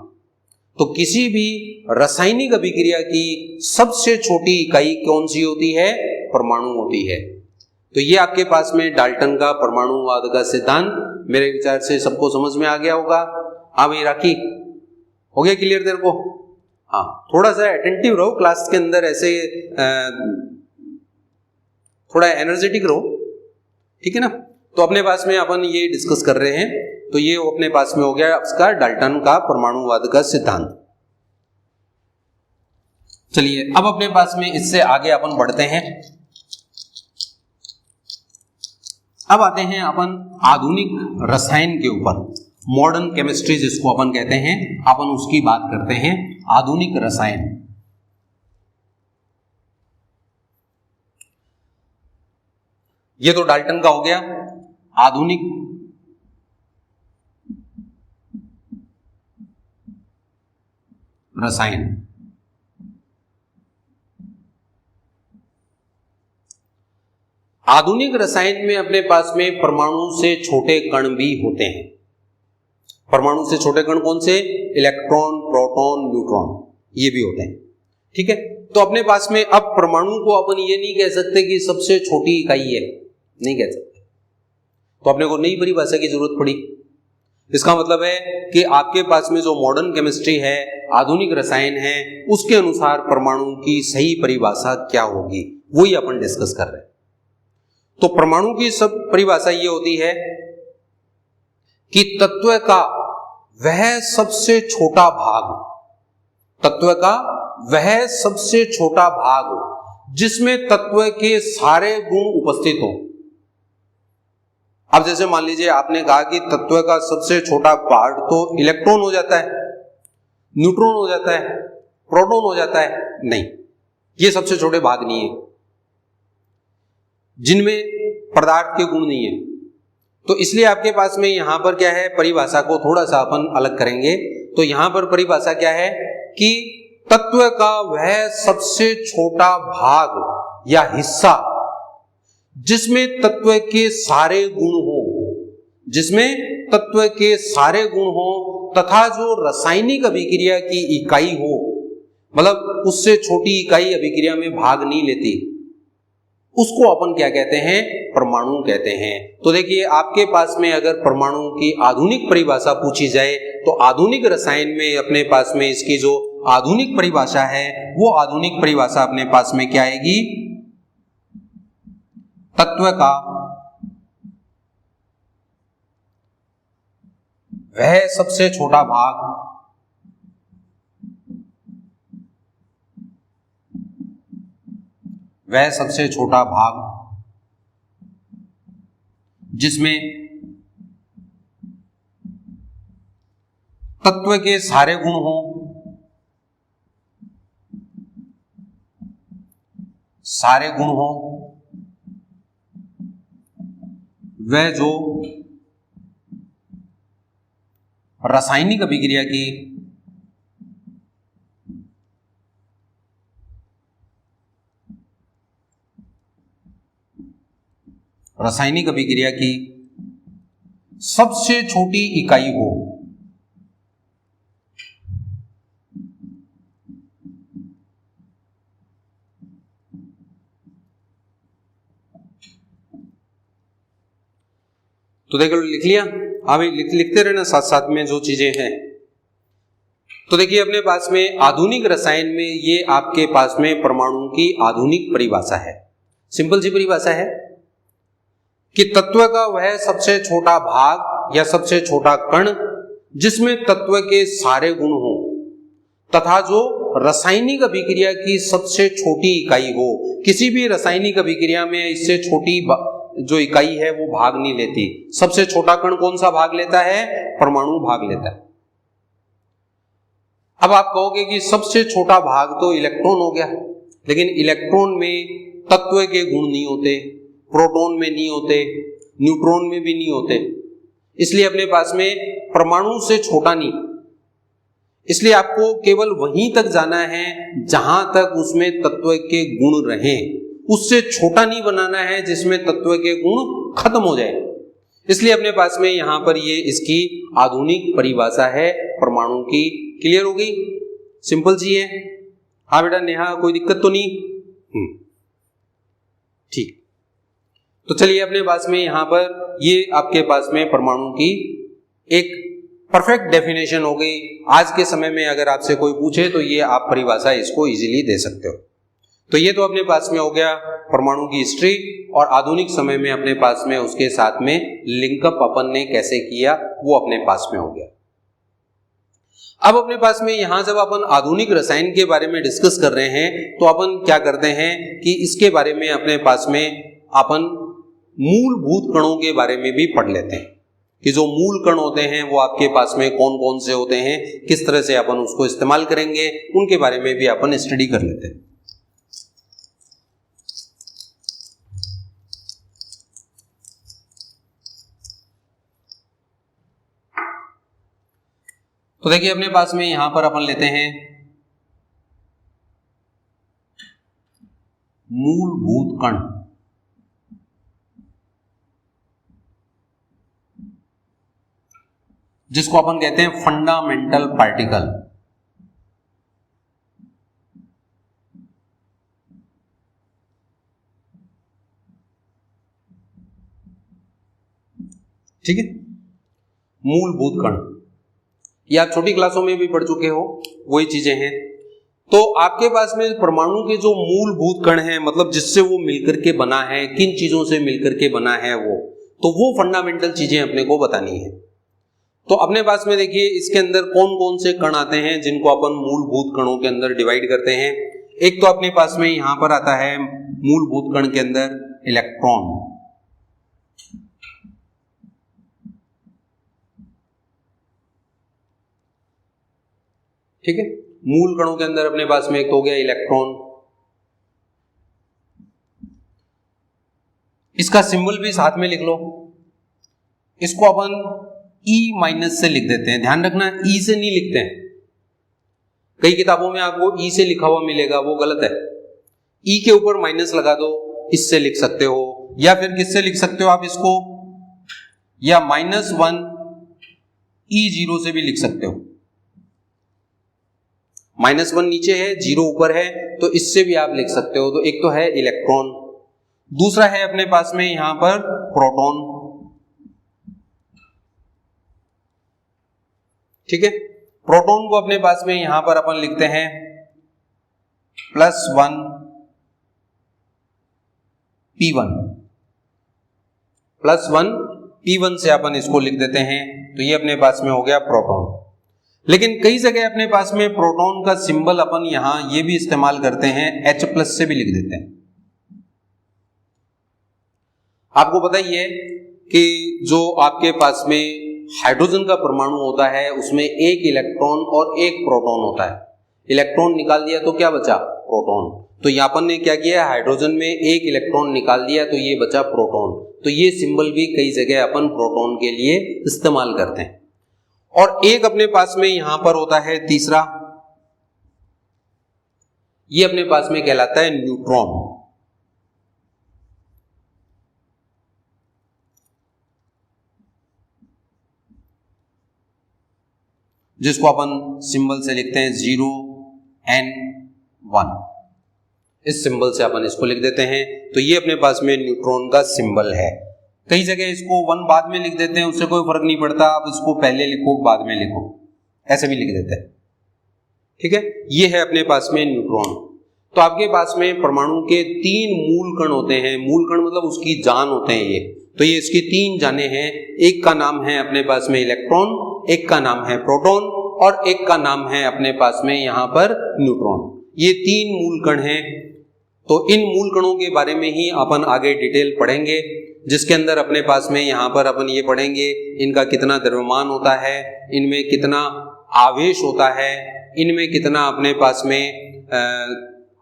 तो किसी भी रासायनिक अभिक्रिया की सबसे छोटी इकाई कौन सी होती है? परमाणु होती है। तो ये आपके पास में डाल्टन का परमाणुवाद का सिद्धांत मेरे विचार से सबको समझ में आ गया होगा। हाँ भाई राखी, हो गया क्लियर तेरे को? हाँ, थोड़ा सा अटेंटिव रहो क्लास के अंदर, ऐसे थोड़ा एनर्जेटिक रहो, ठीक है ना। तो अपने पास में अपन ये डिस्कस कर रहे हैं, तो ये अपने पास में हो गया इसका डाल्टन का परमाणुवाद का सिद्धांत। चलिए अब अपने पास में इससे आगे अपन बढ़ते हैं। अब आते हैं अपन आधुनिक रसायन के ऊपर, मॉडर्न केमिस्ट्री जिसको अपन कहते हैं, अपन उसकी बात करते हैं, आधुनिक रसायन। ये तो डाल्टन का हो गया आधुनिक रसायन। आधुनिक रसायन में अपने पास में परमाणु से छोटे कण भी होते हैं। परमाणु से छोटे कण कौन से? इलेक्ट्रॉन, प्रोटॉन, न्यूट्रॉन, ये भी होते हैं, ठीक है। तो अपने पास में अब परमाणु को अपन ये नहीं कह सकते कि सबसे छोटी इकाई है, नहीं कह सकते। तो अपने को नई परिभाषा की जरूरत पड़ी। इसका मतलब है कि आपके पास में जो मॉडर्न केमिस्ट्री है, आधुनिक रसायन है, उसके अनुसार परमाणु की सही परिभाषा क्या होगी, वही अपन डिस्कस कर रहे हैं। तो परमाणु की सब परिभाषा ये होती है कि तत्व का वह सबसे छोटा भाग, तत्व का वह सबसे छोटा भाग जिसमें तत्व के सारे गुण उपस्थित हो। अब जैसे मान लीजिए आपने कहा कि तत्व का सबसे छोटा पार्ट तो इलेक्ट्रॉन हो जाता है, न्यूट्रॉन हो जाता है, प्रोटॉन हो जाता है, नहीं, ये सबसे छोटे भाग नहीं है जिनमें पदार्थ के गुण नहीं है। तो इसलिए आपके पास में यहां पर क्या है, परिभाषा को थोड़ा सा अपन अलग करेंगे। तो यहां पर परिभाषा क्या है कि तत्व का वह सबसे छोटा भाग या हिस्सा जिसमें तत्व के सारे गुण हो, जिसमें तत्व के सारे गुण हो तथा जो रासायनिक अभिक्रिया की इकाई हो, मतलब उससे छोटी इकाई अभिक्रिया में भाग नहीं लेती, उसको अपन क्या कहते हैं? परमाणु कहते हैं। तो देखिए आपके पास में अगर परमाणु की आधुनिक परिभाषा पूछी जाए तो आधुनिक रसायन में अपने पास में इसकी जो आधुनिक परिभाषा है, वो आधुनिक परिभाषा अपने पास में क्या आएगी? तत्व का वह सबसे छोटा भाग वह सबसे छोटा भाग जिसमें तत्व के सारे गुण हो, सारे गुण हो, वह जो रासायनिक अभिक्रिया की सबसे छोटी इकाई हो। तो देखो लिख लिया? हाँ भाई लिखते रहना साथ साथ में जो चीजें हैं। तो देखिए अपने पास में आधुनिक रसायन में ये आपके पास में परमाणु की आधुनिक परिभाषा है। सिंपल सी परिभाषा है कि तत्व का वह सबसे छोटा भाग या सबसे छोटा कण जिसमें तत्व के सारे गुण हो तथा जो रासायनिक अभिक्रिया की सबसे छोटी इकाई हो। किसी भी रासायनिक अभिक्रिया में इससे छोटी जो इकाई है वो भाग नहीं लेती। सबसे छोटा कण कौन सा भाग लेता है? परमाणु भाग लेता है। अब आप कहोगे कि सबसे छोटा भाग तो इलेक्ट्रॉन हो गया, लेकिन इलेक्ट्रॉन में तत्व के गुण नहीं होते, प्रोटॉन में नहीं होते, न्यूट्रॉन में भी नहीं होते। इसलिए अपने पास में परमाणु से छोटा नहीं, इसलिए आपको केवल वहीं तक जाना है जहां तक उसमें तत्व के गुण रहें। उससे छोटा नहीं बनाना है जिसमें तत्व के गुण खत्म हो जाए। इसलिए अपने पास में यहां पर ये इसकी आधुनिक परिभाषा है परमाणु की। क्लियर हो गई? सिंपल सी है। हाँ बेटा नेहा, कोई दिक्कत तो नहीं? ठीक। तो चलिए अपने पास में यहां पर ये आपके पास में परमाणु की एक परफेक्ट डेफिनेशन हो गई। आज के समय में अगर आपसे कोई पूछे तो ये आप परिभाषा इसको इजीली दे सकते हो। तो ये तो अपने पास में हो गया परमाणु की हिस्ट्री, और आधुनिक समय में अपने पास में उसके साथ में लिंकअप अपन ने कैसे किया वो अपने पास में हो गया। अब अपने पास में यहां जब अपन आधुनिक रसायन के बारे में डिस्कस कर रहे हैं तो अपन क्या करते हैं कि इसके बारे में अपने पास में अपन मूलभूत कणों के बारे में भी पढ़ लेते हैं कि जो मूल कण होते हैं वो आपके पास में कौन कौन से होते हैं, किस तरह से अपन उसको इस्तेमाल करेंगे, उनके बारे में भी अपन स्टडी कर लेते हैं। तो देखिए अपने पास में यहां पर अपन लेते हैं मूलभूत कण। जिसको अपन कहते हैं फंडामेंटल पार्टिकल। ठीक है, मूलभूत कण। ये आप छोटी क्लासों में भी पढ़ चुके हो, वही चीजें हैं। तो आपके पास में परमाणु के जो मूलभूत कण हैं, मतलब जिससे वो मिलकर के बना है, किन चीजों से मिलकर के बना है वो फंडामेंटल चीजें अपने को बतानी है। तो अपने पास में देखिए इसके अंदर कौन कौन से कण आते हैं जिनको अपन मूलभूत कणों के अंदर डिवाइड करते हैं। एक तो अपने पास में यहां पर आता है मूलभूत कण के अंदर इलेक्ट्रॉन। ठीक है, मूल कणों के अंदर अपने पास में एक तो हो गया इलेक्ट्रॉन। इसका सिंबल भी साथ में लिख लो। इसको अपन E माइनस से लिख देते हैं। ध्यान रखना E से नहीं लिखते हैं। कई किताबों में आपको E से लिखा हुआ मिलेगा, वो गलत है। E के ऊपर माइनस लगा दो, इससे लिख सकते हो, या फिर किससे लिख सकते हो आप इसको, या -1 E0 से भी लिख सकते हो। -1 नीचे है, 0 ऊपर है, तो इससे भी आप लिख सकते हो। तो एक तो है इलेक्ट्रॉन, दूसरा है अपने पास में यहां पर प्रोटॉन। ठीक है, प्रोटॉन को अपने पास में यहां पर अपन लिखते हैं +1 P1, +1 P1 से अपन इसको लिख देते हैं। तो ये अपने पास में हो गया प्रोटॉन। लेकिन कई जगह अपने पास में प्रोटॉन का सिंबल अपन यहां ये भी इस्तेमाल करते हैं, H+ से भी लिख देते हैं। आपको पता ही है कि जो आपके पास में हाइड्रोजन का परमाणु होता है उसमें एक इलेक्ट्रॉन और एक प्रोटॉन होता है। इलेक्ट्रॉन निकाल दिया तो क्या बचा? प्रोटॉन। तो यहाँ अपन ने क्या किया, हाइड्रोजन में एक इलेक्ट्रॉन निकाल दिया तो ये बचा प्रोटॉन। तो ये सिंबल भी कई जगह अपन प्रोटॉन के लिए इस्तेमाल करते हैं। और एक अपने पास में यहां पर होता है तीसरा, ये अपने पास में कहलाता है न्यूट्रॉन। जिसको अपन सिंबल से लिखते हैं 0N1। इस सिंबल से अपन इसको लिख देते हैं। तो ये अपने पास में न्यूट्रॉन का सिंबल है। कई जगह इसको 1 बाद में लिख देते हैं, उससे कोई फर्क नहीं पड़ता। आप इसको पहले लिखो बाद में लिखो, ऐसे भी लिख देते हैं। ठीक है, ये है अपने पास में न्यूट्रॉन। तो आपके पास में परमाणु के 3 मूल कण होते हैं, मूल कण मतलब उसकी जान होते हैं ये, तो ये इसकी 3 जाने हैं। एक का नाम है अपने पास में इलेक्ट्रॉन, एक का नाम है प्रोटॉन और एक का नाम है अपने पास में यहाँ पर न्यूट्रॉन। ये 3 मूल कण हैं। तो इन मूल कणों के बारे में ही अपन आगे डिटेल पढ़ेंगे, जिसके अंदर अपने पास में यहाँ पर अपन ये पढ़ेंगे इनका कितना द्रव्यमान होता है, इनमें कितना आवेश होता है, इनमें कितना अपने पास में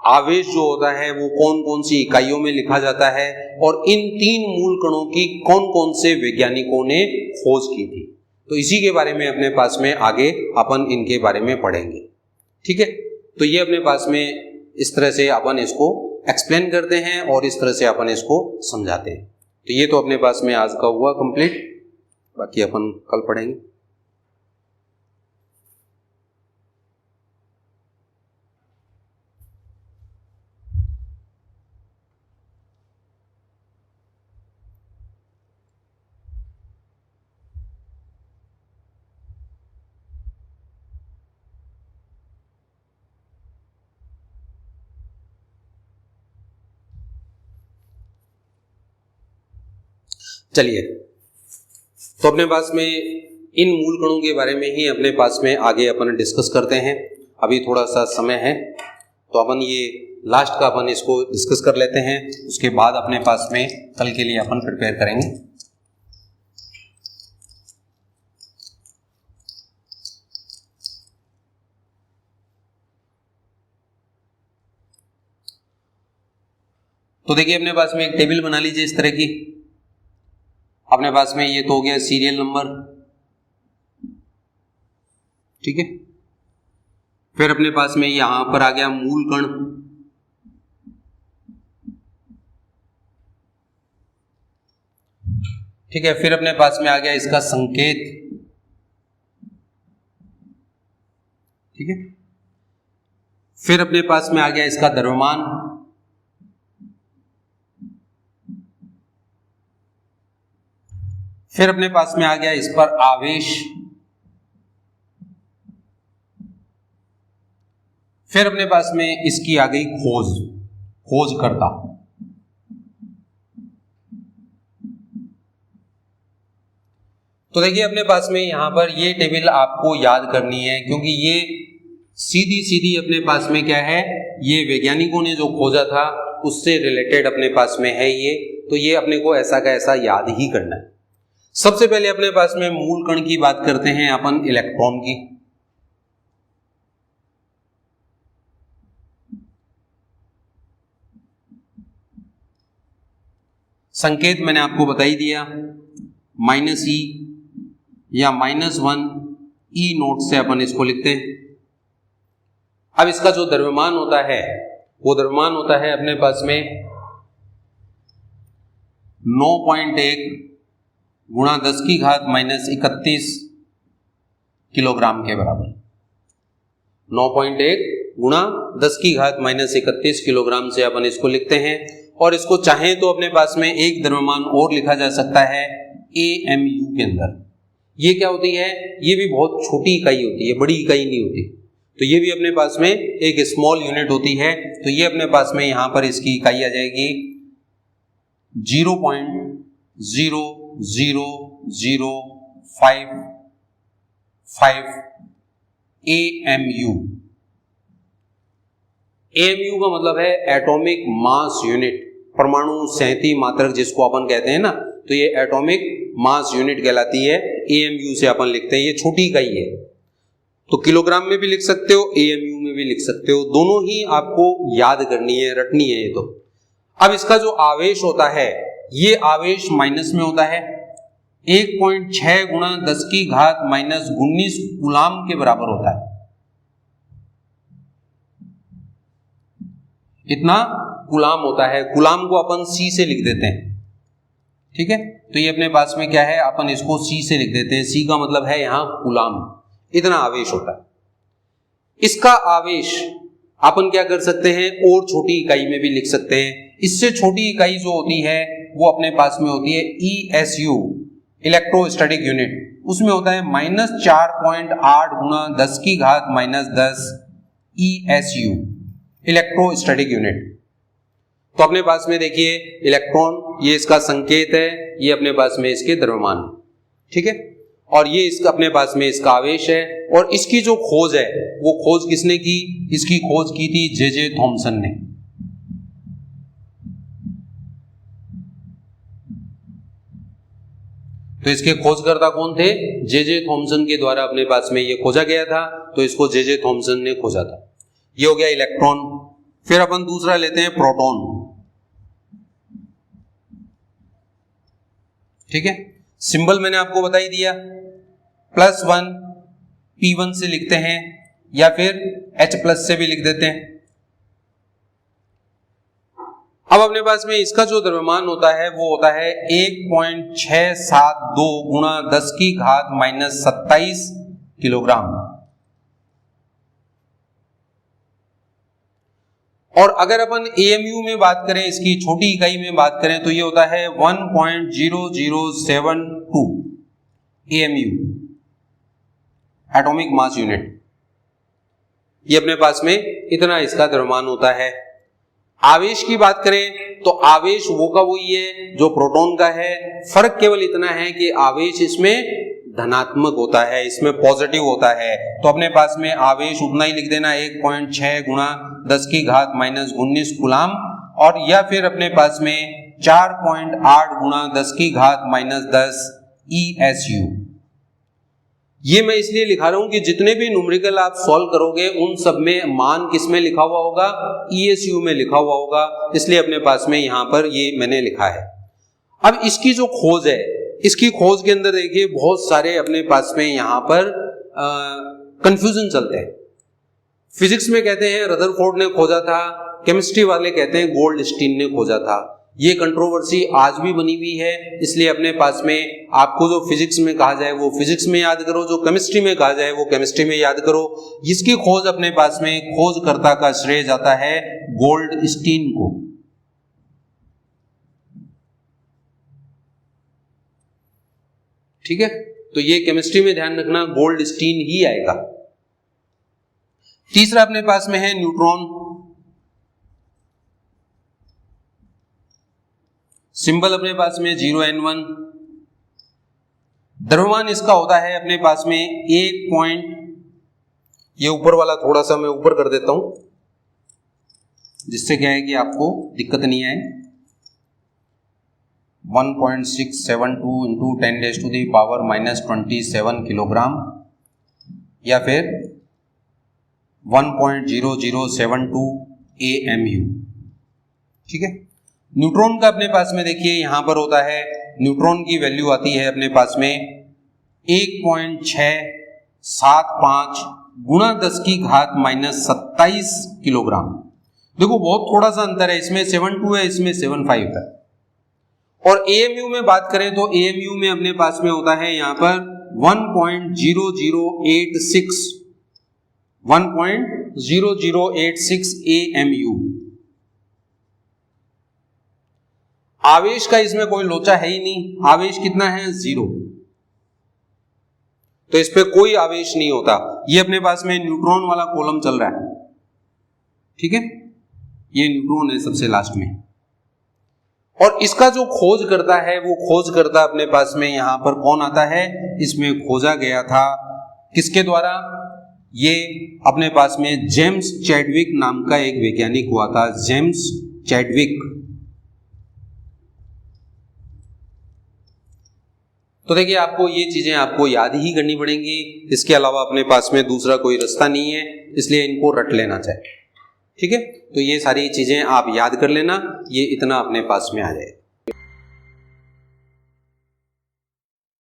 आवेश जो होता है वो कौन कौन सी इकाइयों में लिखा जाता है, और इन 3 मूल कणों की कौन कौन से वैज्ञानिकों ने खोज की थी। तो इसी के बारे में अपने पास में आगे अपन इनके बारे में पढ़ेंगे। ठीक है, तो ये अपने पास में इस तरह से अपन इसको एक्सप्लेन करते हैं और इस तरह से अपन इसको समझाते हैं। तो ये तो अपने पास में आज का हुआ कंप्लीट, बाकी अपन कल पढ़ेंगे। चलिए, तो अपने पास में इन मूल कणों के बारे में ही अपने पास में आगे अपन डिस्कस करते हैं। अभी थोड़ा सा समय है तो अपन ये लास्ट का अपन इसको डिस्कस कर लेते हैं, उसके बाद अपने पास में कल के लिए अपन प्रिपेयर करेंगे। तो देखिए, अपने पास में एक टेबल बना लीजिए इस तरह की। अपने पास में ये तो हो गया सीरियल नंबर, ठीक है। फिर अपने पास में यहां पर आ गया मूल कण, ठीक है। फिर अपने पास में आ गया इसका संकेत, ठीक है। फिर अपने पास में आ गया इसका द्रव्यमान, फिर अपने पास में आ गया इस पर आवेश, फिर अपने पास में इसकी आ गई खोजकर्ता। तो देखिए, अपने पास में यहां पर ये टेबल आपको याद करनी है, क्योंकि ये सीधी अपने पास में क्या है, ये वैज्ञानिकों ने जो खोजा था उससे रिलेटेड अपने पास में है ये। तो ये अपने को ऐसा का ऐसा याद ही करना है। सबसे पहले अपने पास में मूल कण की बात करते हैं अपन इलेक्ट्रॉन की। संकेत मैंने आपको बता ही दिया, -e या -1 E0 से अपन इसको लिखते हैं। अब इसका जो द्रव्यमान होता है वो द्रव्यमान होता है अपने पास में 9.1 गुणा 10⁻31 किलोग्राम के बराबर। 9.1 गुणा 10⁻31 किलोग्राम से अपन इसको लिखते हैं। और इसको चाहें तो अपने पास में एक द्रव्यमान और लिखा जा सकता है AMU के अंदर। ये क्या होती है, ये भी बहुत छोटी इकाई होती है, बड़ी इकाई नहीं होती। तो ये भी अपने पास में एक स्मॉल यूनिट होती है। तो ये अपने पास में यहां पर इसकी इकाई आ जाएगी 0.00055 AMU। AMU का मतलब है एटॉमिक मास यूनिट, परमाणु संहति मात्रक जिसको अपन कहते हैं ना, तो ये एटॉमिक मास यूनिट कहलाती है। AMU से अपन लिखते हैं, ये छोटी इकाई है। तो किलोग्राम में भी लिख सकते हो, AMU में भी लिख सकते हो, दोनों ही आपको याद करनी है, रटनी है ये तो। अब इसका जो आवेश होता है, ये आवेश माइनस में होता है। 1.6 गुणा 10⁻⁻19 कूलाम के बराबर होता है। इतना कूलाम होता है। कूलाम को अपन C से लिख देते हैं, ठीक है। तो ये अपने पास में क्या है, अपन इसको C से लिख देते हैं। C का मतलब है यहां कूलाम। इतना आवेश होता है। इसका आवेश अपन क्या कर सकते हैं, और छोटी इकाई में भी लिख सकते हैं। इससे छोटी इकाई जो होती है वो अपने पास में होती है ESU, इलेक्ट्रोस्टैटिक यूनिट। उसमें होता है -4.8 गुणा 10⁻10 ESU, इलेक्ट्रोस्टैटिक यूनिट। तो अपने पास में देखिए इलेक्ट्रॉन, ये इसका संकेत है, ये अपने पास में इसके द्रव्यमान, ठीक है, और ये इसका अपने पास में इसका आवेश है। और इसकी जो खोज है वो खोज किसने की? इसकी खोज की थी जे थॉमसन ने। तो इसके खोजकर्ता कौन थे? जे थॉमसन के द्वारा अपने पास में ये खोजा गया था, तो इसको जे थॉमसन ने खोजा था। ये हो गया इलेक्ट्रॉन। फिर अपन दूसरा लेते हैं प्रोटॉन, ठीक है। सिंबल मैंने आपको बता ही दिया, +1 P1 से लिखते हैं या फिर H+ से भी लिख देते हैं। अब अपने पास में इसका जो द्रव्यमान होता है वो होता है 1.672 गुणा 10⁻⁻27 किलोग्राम। और अगर अपन AMU में बात करें, इसकी छोटी इकाई में बात करें, तो ये होता है 1.0072 AMU, एटॉमिक मास यूनिट। ये अपने पास में इतना इसका द्रव्यमान होता है। आवेश की बात करें तो आवेश वो का वही है जो प्रोटॉन का है, फर्क केवल इतना है कि आवेश इसमें धनात्मक होता है, इसमें पॉजिटिव होता है। तो अपने पास में आवेश उतना ही लिख देना, 1.6 गुणा 10⁻⁻19 कूलाम, और या फिर अपने पास में 4.8 गुणा 10⁻⁻10 ESU। ये मैं इसलिए लिखा रहा हूं कि जितने भी न्यूमेरिकल आप सॉल्व करोगे उन सब में मान किस में लिखा हुआ होगा? ESU में लिखा हुआ होगा, इसलिए अपने पास में यहां पर ये मैंने लिखा है। अब इसकी जो खोज है, इसकी खोज के अंदर देखिए बहुत सारे अपने पास में यहां पर कंफ्यूजन चलते हैं। फिजिक्स में कहते हैं रदरफोर्ड ने खोजा था, केमिस्ट्री वाले कहते हैं गोल्डस्टीन ने खोजा था। ये कंट्रोवर्सी आज भी बनी हुई है, इसलिए अपने पास में आपको जो फिजिक्स में कहा जाए वो फिजिक्स में याद करो, जो केमिस्ट्री में कहा जाए वो केमिस्ट्री में याद करो। इसकी खोज अपने पास में खोजकर्ता का श्रेय जाता है गोल्डस्टीन को। ठीक है, तो ये केमिस्ट्री में ध्यान रखना, गोल्डस्टीन ही आएगा। तीसरा अपने पास में है न्यूट्रॉन। सिंबल अपने पास में 0N1। द्रव्यमान इसका होता है अपने पास में 1 ये ऊपर वाला थोड़ा सा मैं ऊपर कर देता हूं जिससे क्या है कि आपको दिक्कत नहीं आए। 1.672 इंटू 10⁻⁻27 किलोग्राम या फिर 1.0072 AMU। ठीक है, न्यूट्रॉन का अपने पास में देखिए यहां पर होता है, न्यूट्रॉन की वैल्यू आती है अपने पास में 1.675 गुणा 10⁻⁻27 किलोग्राम। देखो बहुत थोड़ा सा अंतर है, इसमें 72 है, इसमें 75 है। और AMU में बात करें तो AMU में अपने पास में होता है यहां पर 1.0086 AMU। आवेश का इसमें कोई लोचा है ही नहीं, आवेश कितना है? 0, तो इस पे कोई आवेश नहीं होता। ये अपने पास में न्यूट्रॉन वाला कॉलम चल रहा है। ठीक है, ये न्यूट्रॉन है सबसे लास्ट में। और इसका जो खोज करता है वो खोज करता अपने पास में यहां पर कौन आता है? इसमें खोजा गया था किसके द्वारा? ये अपने पास में जेम्स चैडविक नाम का एक वैज्ञानिक हुआ था, जेम्स चैडविक। तो देखिए आपको ये चीजें आपको याद ही करनी पड़ेंगी, इसके अलावा अपने पास में दूसरा कोई रास्ता नहीं है, इसलिए इनको रट लेना चाहिए। ठीक है, तो ये सारी चीजें आप याद कर लेना, ये इतना अपने पास में आ जाए।